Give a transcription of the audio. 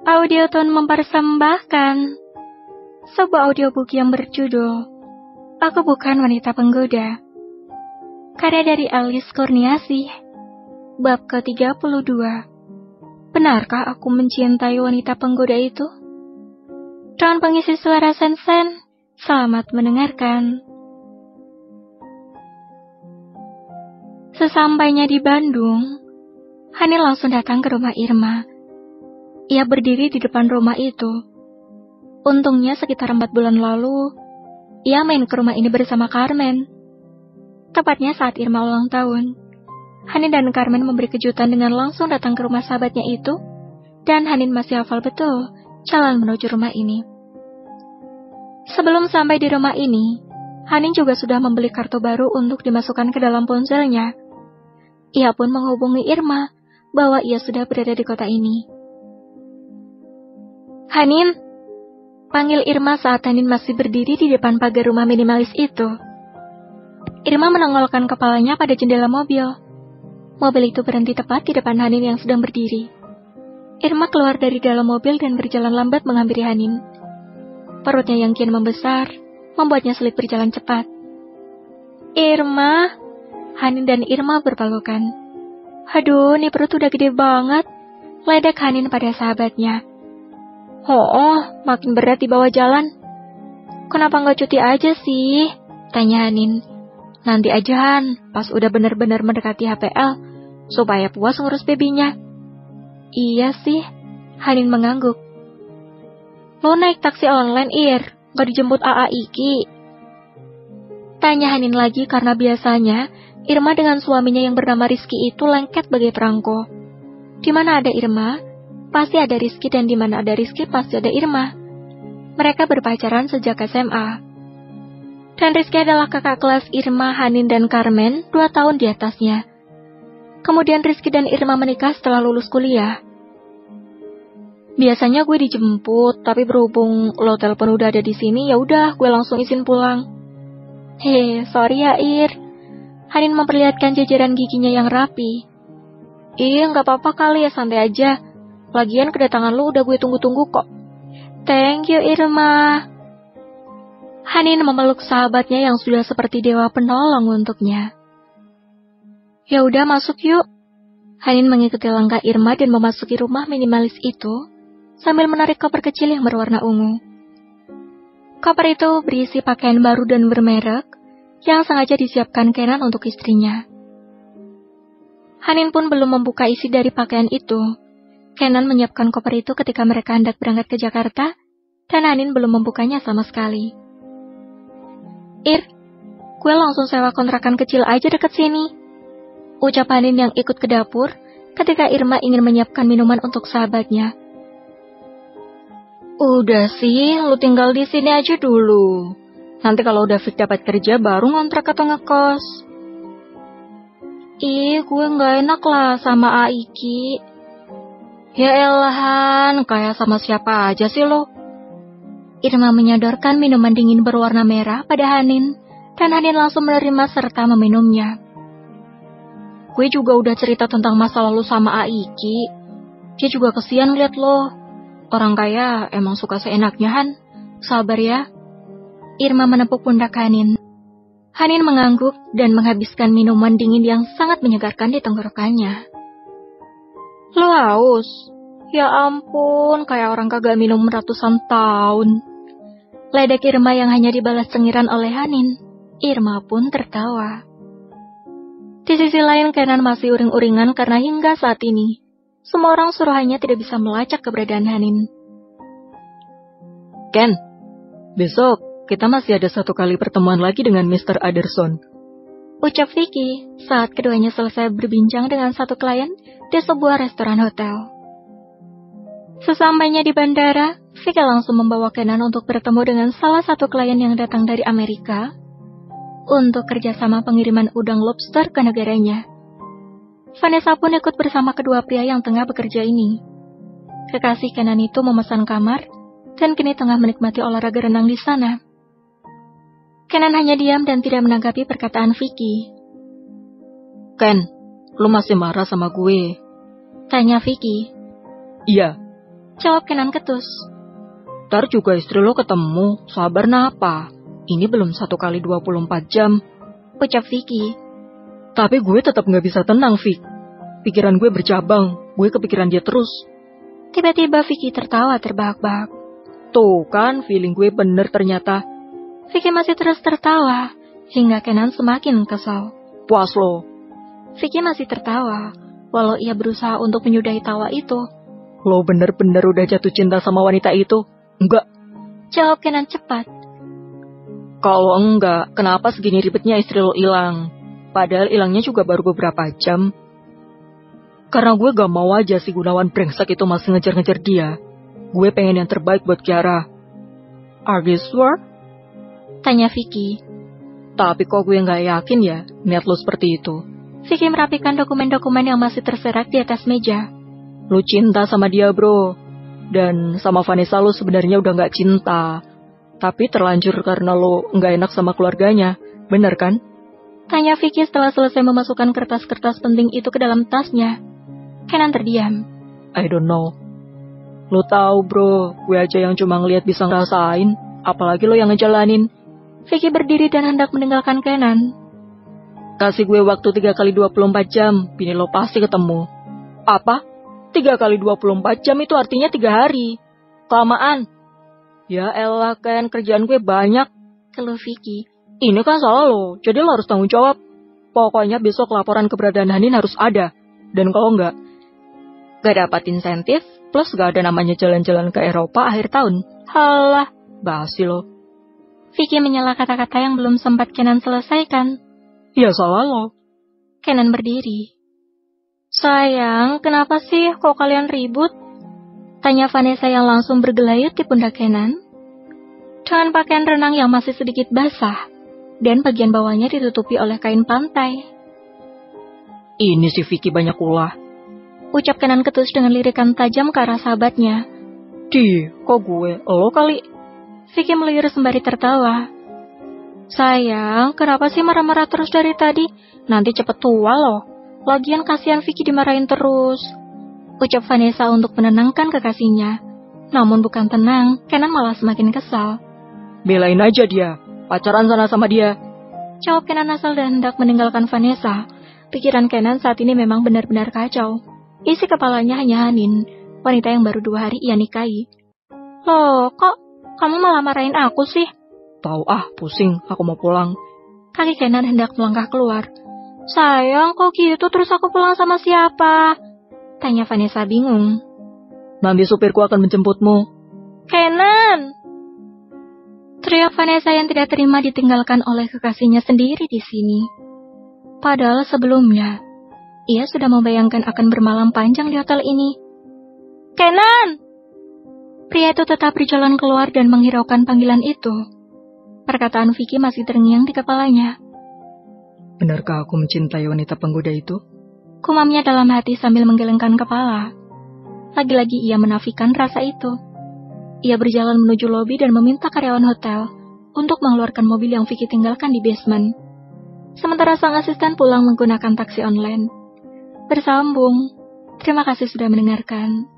Audiotune mempersembahkan sebuah audiobook yang berjudul Aku Bukan Wanita Penggoda, karya dari Alice Kurniasih, bab ke-32. Benarkah aku mencintai wanita penggoda itu? Dengan pengisi suara Sensen, selamat mendengarkan. Sesampainya di Bandung, Hani langsung datang ke rumah Irma. Ia berdiri di depan rumah itu. Untungnya sekitar 4 bulan lalu, ia main ke rumah ini bersama Carmen. Tepatnya saat Irma ulang tahun. Hani dan Carmen memberi kejutan dengan langsung datang ke rumah sahabatnya itu, dan Hanin masih hafal betul jalan menuju rumah ini. Sebelum sampai di rumah ini, Hanin juga sudah membeli kartu baru untuk dimasukkan ke dalam ponselnya. Ia pun menghubungi Irma bahwa ia sudah berada di kota ini. Hanin, panggil Irma saat Hanin masih berdiri di depan pagar rumah minimalis itu. Irma menongolkan kepalanya pada jendela mobil. Mobil itu berhenti tepat di depan Hanin yang sedang berdiri. Irma keluar dari dalam mobil dan berjalan lambat menghampiri Hanin. Perutnya yang kian membesar, membuatnya sulit berjalan cepat. Irma, Hanin dan Irma berpelukan. Aduh, ini perut udah gede banget, ledek Hanin pada sahabatnya. Oh, makin berat di bawah jalan. Kenapa nggak cuti aja sih? Tanya Hanin. Nanti aja Han, pas udah benar-benar mendekati HPL, supaya puas ngurus babynya. Iya sih, Hanin mengangguk. Lo naik taksi online, Ir, nggak dijemput AA Iki? Tanya Hanin lagi karena biasanya Irma dengan suaminya yang bernama Rizky itu lengket bagai perangko. Di mana ada Irma, pasti ada Rizky, dan di mana ada Rizky pasti ada Irma. Mereka berpacaran sejak SMA. Dan Rizky adalah kakak kelas Irma, Hanin, dan Carmen 2 tahun di atasnya. Kemudian Rizky dan Irma menikah setelah lulus kuliah. Biasanya gue dijemput, tapi berhubung lo telepon udah ada di sini, ya udah gue langsung izin pulang. Sorry ya Ir. Hanin memperlihatkan jajaran giginya yang rapi. Nggak apa-apa kali ya, santai aja. Lagian kedatangan lu udah gue tunggu-tunggu kok. Thank you Irma. Hanin memeluk sahabatnya yang sudah seperti dewa penolong untuknya. Ya udah masuk yuk. Hanin mengikuti langkah Irma dan memasuki rumah minimalis itu sambil menarik koper kecil yang berwarna ungu. Koper itu berisi pakaian baru dan bermerek yang sengaja disiapkan Kenan untuk istrinya. Hanin pun belum membuka isi dari pakaian itu. Kenan menyiapkan koper itu ketika mereka hendak berangkat ke Jakarta, dan Hanin belum membukanya sama sekali. Ir, gue langsung sewa kontrakan kecil aja deket sini, ucap Hanin yang ikut ke dapur ketika Irma ingin menyiapkan minuman untuk sahabatnya. Udah sih, lu tinggal di sini aja dulu. Nanti kalau udah fix dapat kerja baru ngontrak atau ngekos. Gue nggak enak lah sama Aiki. Ya elahan, kayak sama siapa aja sih lo? Irma menyodorkan minuman dingin berwarna merah pada Hanin, dan Hanin langsung menerima serta meminumnya. Gue juga udah cerita tentang masa lalu sama Aiki. Dia juga kesian liat lo. Orang kaya emang suka seenaknya Han. Sabar ya. Irma menepuk pundak Hanin. Hanin mengangguk dan menghabiskan minuman dingin yang sangat menyegarkan di tenggorokannya. Lo haus? Ya ampun, kayak orang kagak minum ratusan tahun. Ledek Irma yang hanya dibalas cengiran oleh Hanin. Irma pun tertawa. Di sisi lain, Kenan masih uring-uringan karena hingga saat ini, semua orang suruhannya tidak bisa melacak keberadaan Hanin. Ken, besok kita masih ada 1 kali pertemuan lagi dengan Mr. Anderson, ucap Vicky saat keduanya selesai berbincang dengan satu klien di sebuah restoran hotel. Sesampainya di bandara, Vicky langsung membawa Kenan untuk bertemu dengan salah satu klien yang datang dari Amerika untuk kerjasama pengiriman udang lobster ke negaranya. Vanessa pun ikut bersama kedua pria yang tengah bekerja ini. Kekasih Kenan itu memesan kamar dan kini tengah menikmati olahraga renang di sana. Kenan hanya diam dan tidak menanggapi perkataan Vicky. Ken, lu masih marah sama gue? Tanya Vicky. Iya, Jawab Kenan ketus. Ntar juga istri lo ketemu, sabar napa? Ini belum 1 kali 24 jam. Ucap Vicky. Tapi gue tetap gak bisa tenang, Vic. Pikiran gue bercabang, gue kepikiran dia terus. Tiba-tiba Vicky tertawa terbahak-bahak. Tuh kan, feeling gue bener ternyata. Vicky masih terus tertawa, hingga Kenan semakin kesal. Puas lo. Vicky masih tertawa, walau ia berusaha untuk menyudahi tawa itu. Lo bener-bener udah jatuh cinta sama wanita itu? Enggak. Jawab Kenan cepat. Kalau enggak, kenapa segini ribetnya istri lo hilang? Padahal hilangnya juga baru beberapa jam. Karena gue gak mau aja si Gunawan brengsek itu masih ngejar-ngejar dia. Gue pengen yang terbaik buat Kiara. Are you sure? Tanya Vicky. Tapi kok gue gak yakin ya, niat lo seperti itu. Vicky merapikan dokumen-dokumen yang masih terserak di atas meja. Lo cinta sama dia, bro. Dan sama Vanessa lo sebenarnya udah gak cinta. Tapi terlanjur karena lo gak enak sama keluarganya. Bener kan? Tanya Vicky setelah selesai memasukkan kertas-kertas penting itu ke dalam tasnya. Kenan terdiam. I don't know. Lo tahu bro, gue aja yang cuma ngeliat bisa ngerasain. Apalagi lo yang ngejalanin. Vicky berdiri dan hendak meninggalkan Kenan. Kasih gue waktu 3 kali 24 jam, bini lo pasti ketemu. Apa? 3 kali 24 jam itu artinya 3 hari. Kelamaan. Ya elah Ken, kerjaan gue banyak. Keluh Vicky. Ini kan salah lo, jadi lo harus tanggung jawab. Pokoknya besok laporan keberadaan Hanin harus ada. Dan kalau enggak, gak dapat insentif, plus gak ada namanya jalan-jalan ke Eropa akhir tahun. Halah, basi lo. Vicky menyela kata-kata yang belum sempat Kenan selesaikan. Ya salah lo. Kenan berdiri. Sayang, kenapa sih kok kalian ribut? Tanya Vanessa yang langsung bergelayut di pundak Kenan. Dengan pakaian renang yang masih sedikit basah, dan bagian bawahnya ditutupi oleh kain pantai. Ini si Vicky banyak ulah. Ucap Kenan ketus dengan lirikan tajam ke arah sahabatnya. Kok gue? Lo kali? Vicky meliur sembari tertawa. Sayang, kenapa sih marah-marah terus dari tadi? Nanti cepet tua loh. Lagian kasihan Vicky dimarahin terus. Ucap Vanessa untuk menenangkan kekasihnya. Namun bukan tenang, Kenan malah semakin kesal. Belain aja dia. Pacaran sana sama dia. Jawab Kenan asal dan hendak meninggalkan Vanessa. Pikiran Kenan saat ini memang benar-benar kacau. Isi kepalanya hanya Hanin, wanita yang baru 2 hari ia nikahi. Loh, kok kamu malah marahin aku sih? Tahu pusing, aku mau pulang. Kaki Kenan hendak melangkah keluar. Sayang, kok gitu terus aku pulang sama siapa? Tanya Vanessa bingung. Nanti supirku akan menjemputmu. Kenan! Teriak Vanessa yang tidak terima ditinggalkan oleh kekasihnya sendiri di sini. Padahal sebelumnya, ia sudah membayangkan akan bermalam panjang di hotel ini. Kenan! Pria itu tetap berjalan keluar dan menghiraukan panggilan itu. Perkataan Vicky masih terngiang di kepalanya. Benarkah aku mencintai wanita penggoda itu? Kumamnya dalam hati sambil menggelengkan kepala. Lagi-lagi ia menafikan rasa itu. Ia berjalan menuju lobi dan meminta karyawan hotel untuk mengeluarkan mobil yang Vicky tinggalkan di basement. Sementara sang asisten pulang menggunakan taksi online. Bersambung. Terima kasih sudah mendengarkan.